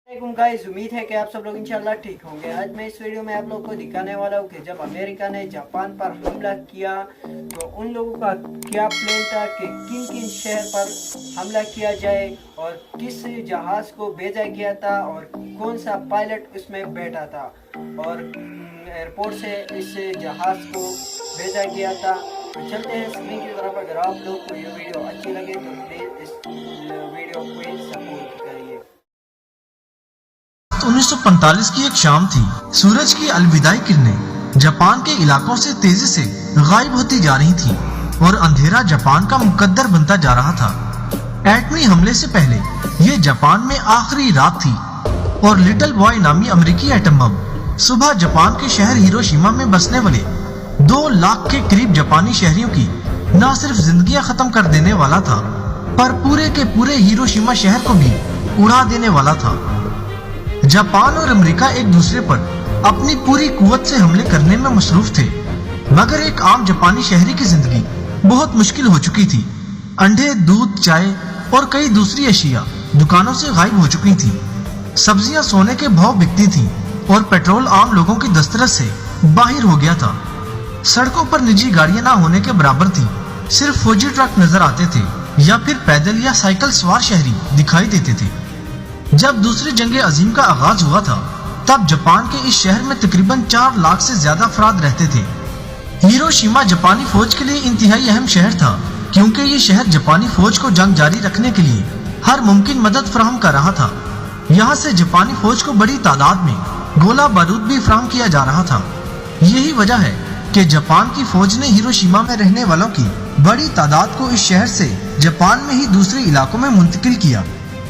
Guys, उम्मीद है कि आप सब लोग इंशाल्लाह ठीक होंगे। आज मैं इस वीडियो में आप लोग को दिखाने वाला हूँ कि जब अमेरिका ने जापान पर हमला किया तो उन लोगों का क्या प्लान था कि किन किन शहर पर हमला किया जाए और किस जहाज़ को भेजा गया था और कौन सा पायलट उसमें बैठा था और एयरपोर्ट से इस जहाज़ को भेजा गया था। तो चलते हैं स्क्रीन की तरफ। अगर आप लोग को ये वीडियो अच्छी लगे तो प्लीज़ इस वीडियो को सपोर्ट करिए। 1945 की एक शाम थी। सूरज की अलविदाई किरणें जापान के इलाकों से तेजी से गायब होती जा रही थी और अंधेरा जापान का मुकद्दर बनता जा रहा था। एटमी हमले से पहले ये जापान में आखिरी रात थी और लिटिल बॉय नामी अमेरिकी एटम बम सुबह जापान के शहर हिरोशिमा में बसने वाले 2 लाख के करीब जापानी शहरियों की न सिर्फ जिंदगियां खत्म कर देने वाला था, पर पूरे के पूरे हिरोशिमा शहर को भी उड़ा देने वाला था। जापान और अमेरिका एक दूसरे पर अपनी पूरी कुव्वत से हमले करने में मसरूफ थे, मगर एक आम जापानी शहरी की जिंदगी बहुत मुश्किल हो चुकी थी। अंडे, दूध, चाय और कई दूसरी अशिया दुकानों से गायब हो चुकी थी। सब्जियां सोने के भाव बिकती थी और पेट्रोल आम लोगों की दस्तरस से बाहर हो गया था। सड़कों पर निजी गाड़ियां ना होने के बराबर थी। सिर्फ फौजी ट्रक नजर आते थे या फिर पैदल या साइकिल सवार शहरी दिखाई देते थे। जब दूसरी जंग अजीम का आगाज हुआ था, तब जापान के इस शहर में तकरीबन 4 लाख से ज्यादा अफराद रहते थे। हिरोशिमा जापानी फौज के लिए इंतहाई अहम शहर था, क्योंकि ये शहर जापानी फौज को जंग जारी रखने के लिए हर मुमकिन मदद फराहम कर रहा था। यहाँ से जापानी फौज को बड़ी तादाद में गोला बारूद भी फराहम किया जा रहा था। यही वजह है कि जापान की फौज ने हिरोशिमा में रहने वालों की बड़ी तादाद को इस शहर से जापान में ही दूसरे इलाकों में मुंतकिल किया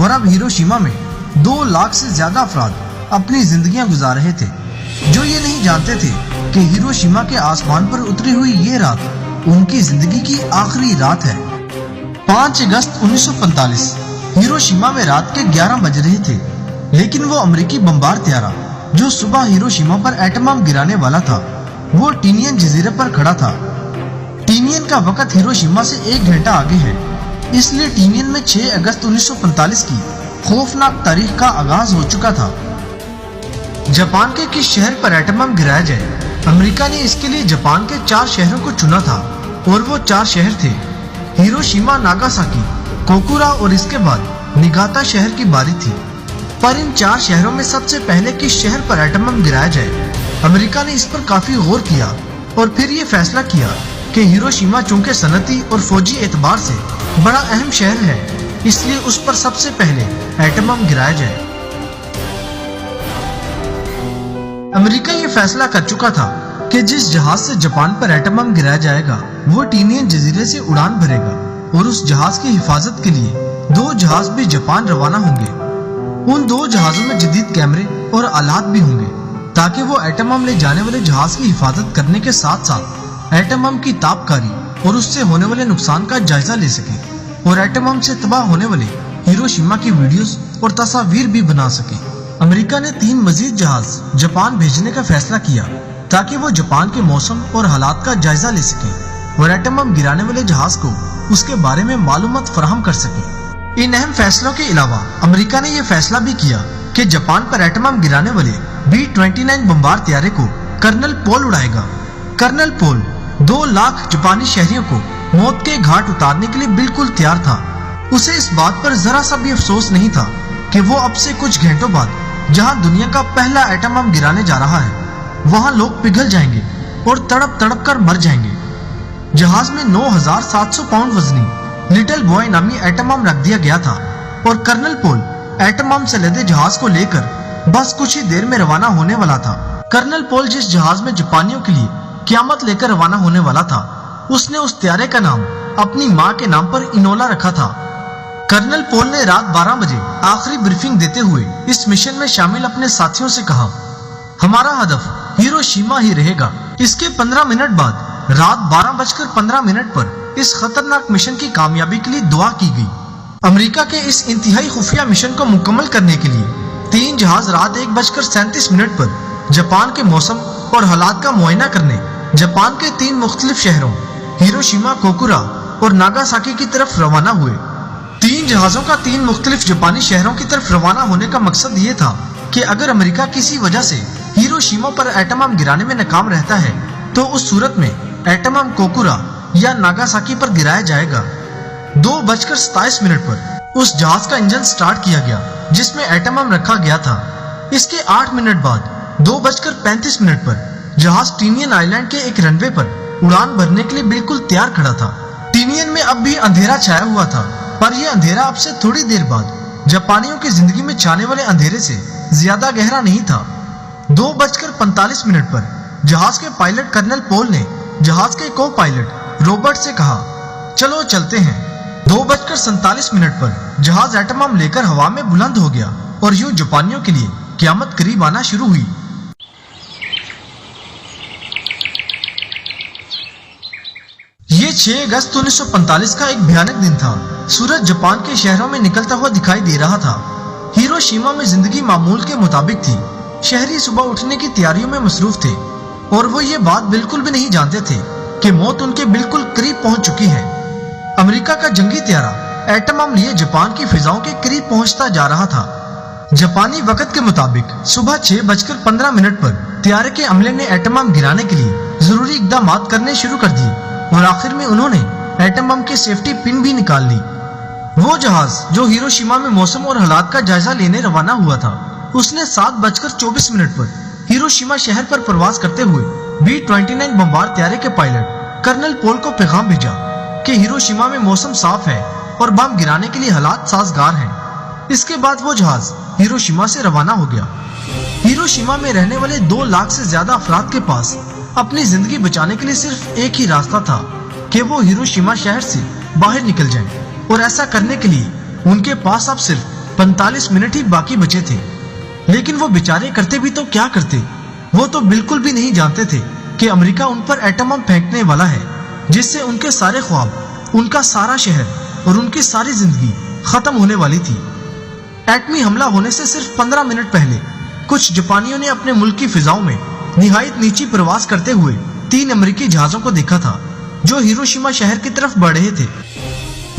और अब हिरोशिमा में 2 लाख से ज्यादा अफराद अपनी जिंदगियां गुजार रहे थे, जो ये नहीं जानते थे कि हिरोशिमा के आसमान पर उतरी हुई ये रात उनकी जिंदगी की आखिरी रात है। 5 अगस्त 1945 हिरोशिमा में रात के 11 बज रहे थे, लेकिन वो अमेरिकी बमबार त्यारा जो सुबह हिरोशिमा पर एटम बम गिराने वाला था, वो टीनियन जजीरे पर खड़ा था। टीनियन का वक्त हिरोशिमा से 1 घंटा आगे है, इसलिए टीनियन में 6 अगस्त 1945 की खौफनाक तारीख का आगाज हो चुका था। जापान के किस शहर पर एटम बम गिराया जाए, अमेरिका ने इसके लिए जापान के 4 शहरों को चुना था और वो 4 शहर थे हिरोशिमा, नागासाकी, कोकुरा और इसके बाद निगाता शहर की बारी थी। पर इन 4 शहरों में सबसे पहले किस शहर पर एटम बम गिराया जाए, अमेरिका ने इस पर काफी गौर किया और फिर ये फैसला किया कि हिरोशिमा चूंकि सनती और फौजी एतबार से बड़ा अहम शहर है, इसलिए उस पर सबसे पहले एटम बम गिराया जाए। अमेरिका ये फैसला कर चुका था कि जिस जहाज से जापान पर एटम बम गिराया जाएगा वो टीनियन जजीरे से उड़ान भरेगा और उस जहाज की हिफाजत के लिए 2 जहाज भी जापान रवाना होंगे। उन 2 जहाजों में जदीद कैमरे और आलात भी होंगे ताकि वो एटम बम ले जाने वाले जहाज की हिफाजत करने के साथ साथ एटम बम की ताबकारी और उससे होने वाले नुकसान का जायजा ले सके और एटम बम से तबाह होने वाले हिरोशिमा की वीडियोस और तस्वीर भी बना सके। अमेरिका ने 3 मजीद जहाज जापान भेजने का फैसला किया ताकि वो जापान के मौसम और हालात का जायजा ले सके और एटम बम गिराने वाले जहाज को उसके बारे में मालूमात फराहम कर सके। इन अहम फैसलों के अलावा अमेरिका ने यह फैसला भी किया कि जापान पर एटम बम गिराने वाले B-29 बमबार त्यारे को कर्नल पोल उड़ाएगा। कर्नल पोल 2 लाख जापानी शहरियों को मौत के घाट उतारने के लिए बिल्कुल तैयार था। उसे इस बात पर जरा सा भी अफसोस नहीं था कि वो अब से कुछ घंटों बाद जहां दुनिया का पहला एटम बम गिराने जा रहा है, वहां लोग पिघल जाएंगे और तड़प तड़प कर मर जाएंगे। जहाज में 9,700 पाउंड वजनी लिटिल बॉय नामी एटम बम रख दिया गया था और कर्नल पोल एटम बम से लदे जहाज को लेकर बस कुछ ही देर में रवाना होने वाला था। कर्नल पोल जिस जहाज में जापानियों के लिए क़यामत लेकर रवाना होने वाला था, उसने उस त्यारे का नाम अपनी मां के नाम पर इनोला रखा था। कर्नल पोल ने रात 12 बजे आखिरी ब्रीफिंग देते हुए इस मिशन में शामिल अपने साथियों से कहा, हमारा हदफ हिरोशिमा ही रहेगा। इसके 15 मिनट बाद रात 12:15 पर इस खतरनाक मिशन की कामयाबी के लिए दुआ की गई। अमेरिका के इस इंतहाई खुफिया मिशन को मुकम्मल करने के लिए 3 जहाज रात 1:37 पर जापान के मौसम और हालात का मुआयना करने जापान के 3 मुख्तलिफ शहरों हिरोशिमा, कोकुरा और नागासाकी की तरफ रवाना हुए। 3 जहाजों का 3 मुख्तलिफ जापानी शहरों की तरफ रवाना होने का मकसद ये था कि अगर अमेरिका किसी वजह से हिरोशिमा पर एटम बम गिराने में नाकाम रहता है तो उस सूरत में एटम बम कोकुरा या नागासाकी पर गिराया जाएगा। 2:27 पर उस जहाज का इंजन स्टार्ट किया गया जिसमें एटम बम रखा गया था। इसके 8 मिनट बाद 2:35 पर जहाज टीनियन आइलैंड के एक रनवे पर उड़ान भरने के लिए बिल्कुल तैयार खड़ा था। टीनियन में अब भी अंधेरा छाया हुआ था, पर यह अंधेरा अब से थोड़ी देर बाद जापानियों की जिंदगी में छाने वाले अंधेरे से ज्यादा गहरा नहीं था। 2:45 पर जहाज के पायलट कर्नल पोल ने जहाज के को पायलट रॉबर्ट से कहा, चलो चलते हैं। 2:47 पर जहाज एटम बम लेकर हवा में बुलंद हो गया और यूं जापानियों के लिए क़यामत करीब आना शुरू हुई। ये 6 अगस्त 1945 का एक भयानक दिन था। सूरज जापान के शहरों में निकलता हुआ दिखाई दे रहा था। हिरोशिमा में जिंदगी मामूल के मुताबिक थी। शहरी सुबह उठने की तैयारियों में मसरूफ थे और वो ये बात बिल्कुल भी नहीं जानते थे कि मौत उनके बिल्कुल करीब पहुंच चुकी है। अमेरिका का जंगी त्यारा एटम बम लिए जापान की फिजाओं के करीब पहुंचता जा रहा था। जापानी वक्त के मुताबिक सुबह 6:15 पर त्यारे के अमले ने एटम बम गिराने के लिए जरूरी इकदाम करने शुरू कर दिए और आखिर में उन्होंने एटम बम के सेफ्टी पिन भी निकाल ली। वो जहाज जो हिरोशिमा में मौसम और हालात का जायजा लेने रवाना हुआ था, उसने 7:24 पर हिरोशिमा शहर पर प्रवास करते हुए B-29 बमबार त्यारे के पायलट कर्नल पोल को पैगाम भेजा कि हिरोशिमा में मौसम साफ है और बम गिराने के लिए हालात साजगार हैं। इसके बाद वो जहाज हिरोशिमा से रवाना हो गया। हिरोशिमा में रहने वाले 2 लाख से ज्यादा अफराद के पास अपनी जिंदगी बचाने के लिए सिर्फ एक ही रास्ता था कि वो हिरोशिमा शहर से बाहर निकल जाएं, और ऐसा करने के लिए उनके पास अब सिर्फ 45 मिनट ही बाकी बचे थे। लेकिन वो बेचारे करते भी तो क्या करते। वो तो बिल्कुल भी नहीं जानते थे कि अमेरिका उन पर एटम बम फेंकने वाला है, जिससे उनके सारे ख्वाब, उनका सारा शहर और उनकी सारी जिंदगी खत्म होने वाली थी। एटमी हमला होने से सिर्फ 15 मिनट पहले कुछ जापानियों ने अपने मुल्क की फिजाओं में निहायत नीची प्रवास करते हुए 3 अमेरिकी जहाजों को देखा था जो हिरोशिमा शहर की तरफ बढ़ रहे थे।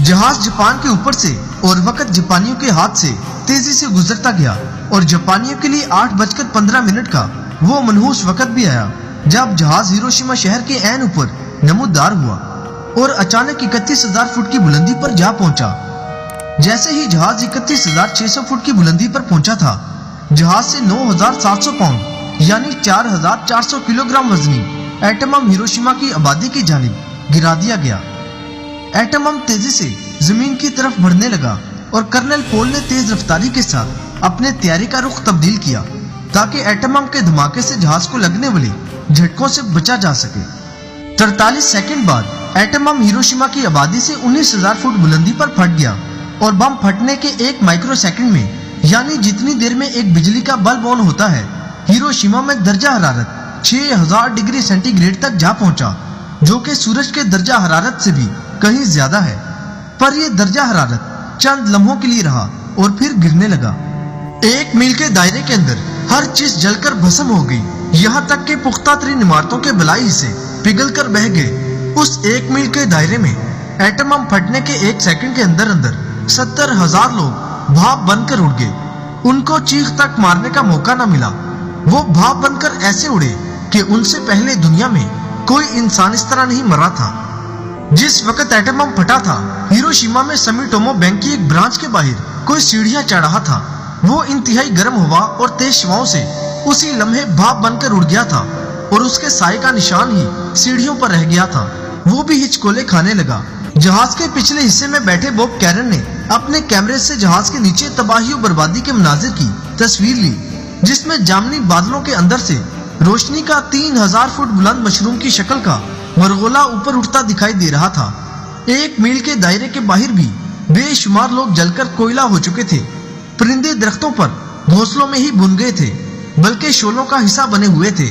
जहाज जापान के ऊपर से और वक्त जापानियों के हाथ से तेजी से गुजरता गया और जापानियों के लिए 8:15 का वो मनहूस वक्त भी आया जब जहाज हिरोशिमा शहर के ऐन ऊपर नमूदार हुआ और अचानक 31,000 फुट की बुलंदी पर जा पहुंचा। जैसे ही जहाज 31,600 फुट की बुलंदी पर पहुंचा था, जहाज से 9,700 पाउंड यानी 4,400 किलोग्राम वजनी एटम बम हिरोशिमा की आबादी की जानिब गिरा दिया गया। एटम बम तेजी से जमीन की तरफ बढ़ने लगा और कर्नल पोल ने तेज रफ्तारी के साथ अपने तैयारी का रुख तब्दील किया ताकि एटम बम के धमाके से जहाज को लगने वाले झटकों से बचा जा सके। 43 सेकंड बाद एटम बम हिरोशिमा की आबादी से 19,000 फुट बुलंदी पर फट गया और बम फटने के 1 माइक्रो सेकंड में, यानी जितनी देर में एक बिजली का बल्ब ऑन होता है, हिरोशिमा में दर्जा हरारत 6,000 डिग्री सेंटीग्रेड तक जा पहुंचा, जो कि सूरज के दर्जा हरारत से भी कहीं ज्यादा है। पर यह दर्जा हरारत चंद लम्हों के लिए रहा और फिर गिरने लगा। 1 मील के दायरे के अंदर हर चीज जलकर भस्म हो गई, यहाँ तक कि पुख्ता तरीन इमारतों के बलाई हिस्से पिघल कर बह गए। उस 1 मील के दायरे में एटम बम फटने के 1 सेकंड के अंदर अंदर 70,000 लोग भाप बनकर उड़ गए। उनको चीख तक मारने का मौका न मिला। वो भाप बनकर ऐसे उड़े कि उनसे पहले दुनिया में कोई इंसान इस तरह नहीं मरा था। जिस वक्त एटम बम फटा था, हिरोशिमा में समिटोमो बैंक की एक ब्रांच के बाहर कोई सीढ़ियां चढ़ रहा था। वो इंतहाई गर्म हवा और तेज हवाओं से उसी लम्हे भाप बनकर उड़ गया था और उसके साए का निशान ही सीढ़ियों पर रह गया था। वो भी हिचकोले खाने लगा। जहाज के पिछले हिस्से में बैठे बॉब कैरन ने अपने कैमरे से जहाज के नीचे तबाही और बर्बादी के मनाजिर की तस्वीर ली, जिसमें जामनी बादलों के अंदर से रोशनी का 3,000 फुट बुलंद मशरूम की शक्ल का मरगोला ऊपर उठता दिखाई दे रहा था। 1 मील के दायरे के बाहर भी बेशुमार लोग जलकर कोयला हो चुके थे। परिंदे दरख्तों पर घोंसलों में ही बुन गए थे, बल्कि शोलों का हिस्सा बने हुए थे।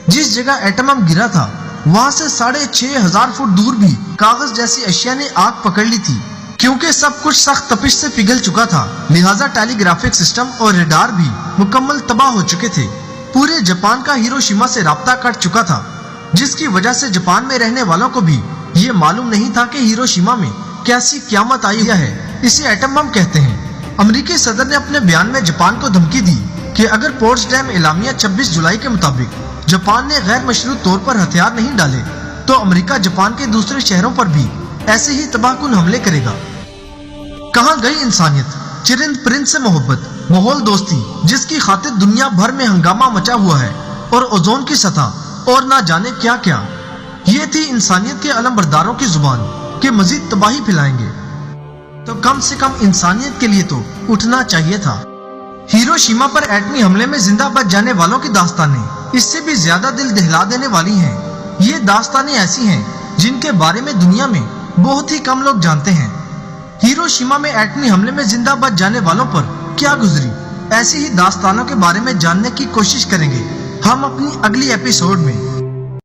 जिस जगह एटम बम गिरा था, वहां से 6,500 फुट दूर भी कागज जैसी अशिया ने आग पकड़ ली थी। क्योंकि सब कुछ सख्त तपिश से पिघल चुका था, लिहाजा टेलीग्राफिक सिस्टम और रेडार भी मुकम्मल तबाह हो चुके थे। पूरे जापान का हिरोशिमा से राब्ता कट चुका था, जिसकी वजह से जापान में रहने वालों को भी ये मालूम नहीं था कि हिरोशिमा में कैसी क़यामत आई है। इसे एटम बम कहते हैं। अमेरिकी सदर ने अपने बयान में जापान को धमकी दी कि अगर पोट्सडैम एलामिया 26 जुलाई के मुताबिक जापान ने गैर मशरूत तौर पर हथियार नहीं डाले तो अमेरिका जापान के दूसरे शहरों पर भी ऐसे ही तबाहकुन हमले करेगा। कहाँ गई इंसानियत, चिरिंद परिंद से मोहब्बत, माहौल दोस्ती, जिसकी खातिर दुनिया भर में हंगामा मचा हुआ है, और ओजोन की सतह और ना जाने क्या क्या। ये थी इंसानियत के अलमबरदारों की जुबान कि मजीद तबाही फैलाएंगे, तो कम से कम इंसानियत के लिए तो उठना चाहिए था। हिरोशिमा पर एटमी हमले में जिंदा बच जाने वालों की दास्तानें इससे भी ज्यादा दिल दहला देने वाली हैं। ये दास्तानें ऐसी हैं जिनके बारे में दुनिया में बहुत ही कम लोग जानते हैं। हिरोशिमा में एटमी हमले में जिंदा बच जाने वालों पर क्या गुजरी, ऐसी ही दास्तानों के बारे में जानने की कोशिश करेंगे हम अपनी अगली एपिसोड में।